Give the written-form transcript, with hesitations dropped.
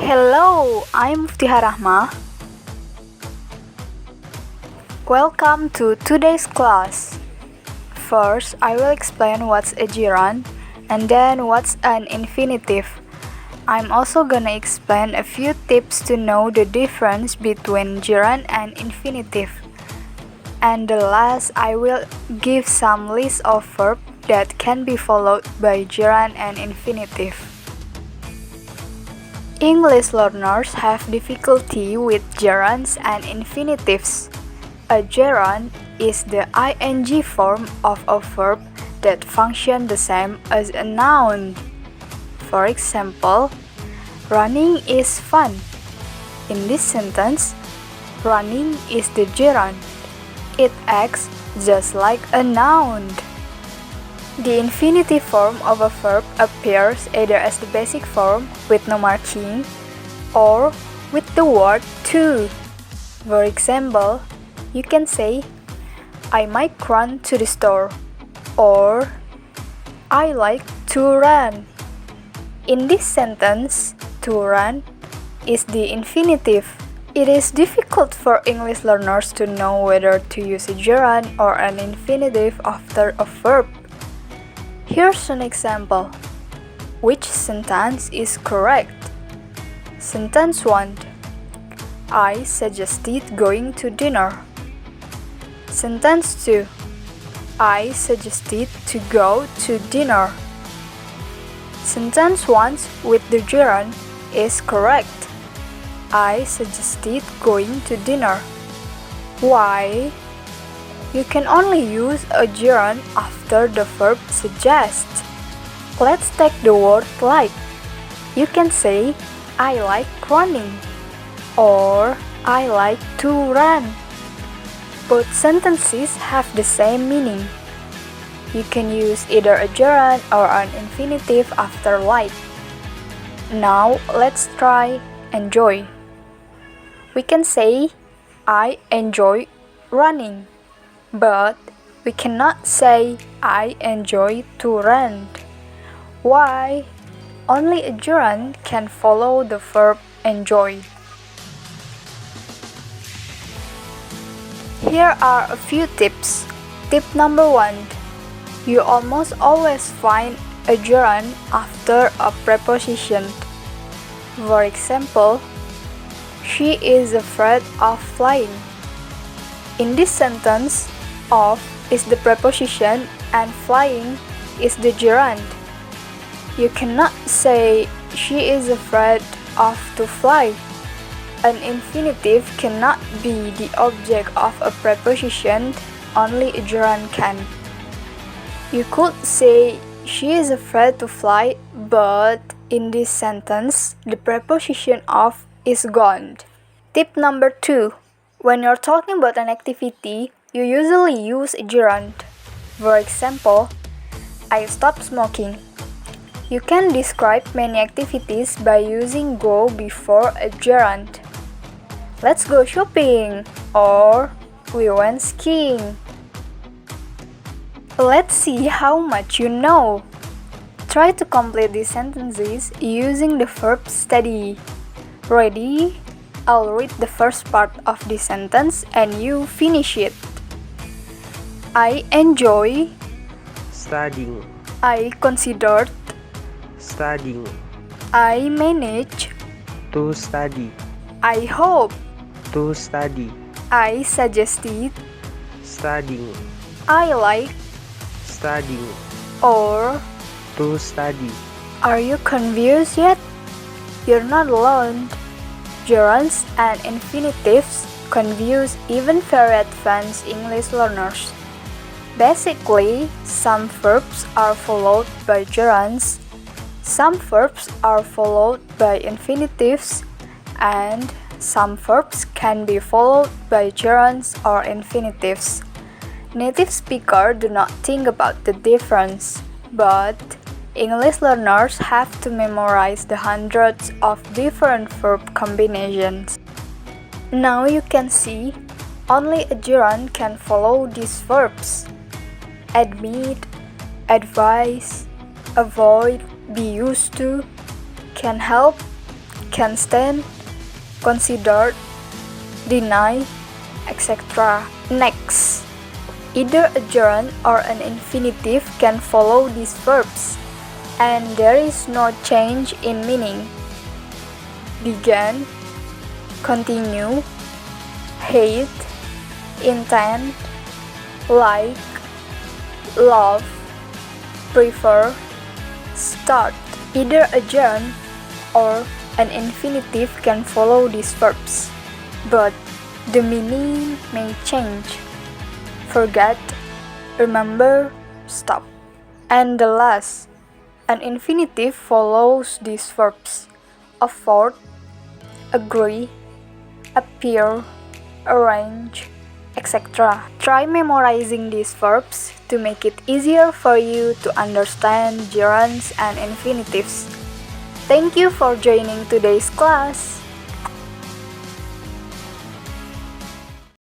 Hello, I'm Muftihah Rahmah. Welcome to today's class. First, I will explain what's a gerund and then what's an infinitive. I'm also gonna explain a few tips to know the difference between gerund and infinitive. And the last, I will give some list of verbs that can be followed by gerund and infinitive. English learners have difficulty with gerunds and infinitives. A gerund is the ing form of a verb that functions the same as a noun. For example, running is fun. In this sentence, running is the gerund. It acts just like a noun. The infinitive form of a verb appears either as the basic form with no marking or with the word to. For example, you can say, I might run to the store, or I like to run. In this sentence, to run is the infinitive. It is difficult for English learners to know whether to use a gerund or an infinitive after a verb. Here's an example. Which sentence is correct? Sentence 1. I suggested going to dinner. Sentence 2. I suggested to go to dinner. Sentence 1 with the gerund is correct. I suggested going to dinner. Why? You can only use a gerund after the verb suggest. Let's take the word like. You can say, I like running, or I like to run. Both sentences have the same meaning. You can use either a gerund or an infinitive after like. Now, let's try enjoy. We can say, I enjoy running, but we cannot say, I enjoy to run. Why? Only a gerund can follow the verb enjoy. Here are a few tips. Tip number 1. You almost always find a gerund after a preposition. For example, she is afraid of flying. In this sentence, of is the preposition and flying is the gerund. You cannot say she is afraid of to fly. An infinitive cannot be the object of a preposition, only a gerund can. You could say she is afraid to fly, but in this sentence, the preposition of is gone. Tip number 2. When you're talking about an activity, you usually use a gerund. For example, I stopped smoking. You can describe many activities by using go before a gerund. Let's go shopping, or we went skiing. Let's see how much you know. Try to complete these sentences using the verb study. Ready? I'll read the first part of this sentence and you finish it. I enjoy studying. I considered Studying. I manage To study. I hope To study. I suggested Studying. I like Studying. or To study. are you confused yet? You're not alone. Gerunds and infinitives confuse even very advanced English learners. Basically, some verbs are followed by gerunds, some verbs are followed by infinitives, and some verbs can be followed by gerunds or infinitives. Native speakers do not think about the difference, but English learners have to memorize the hundreds of different verb combinations. Now you can see, only a gerund can follow these verbs. Admit, advise, avoid, be used to, can help, can stand, considered, deny, etc. Next, either a gerund or an infinitive can follow these verbs, and there is no change in meaning. Began, continue, hate, intend, like, love, prefer, start. Either a gerund or an infinitive can follow these verbs, but the meaning may change. Forget, remember, stop. And the last, an infinitive follows these verbs: afford, agree, appear, arrange, etc. Try memorizing these verbs to make it easier for you to understand gerunds and infinitives. Thank you for joining today's class.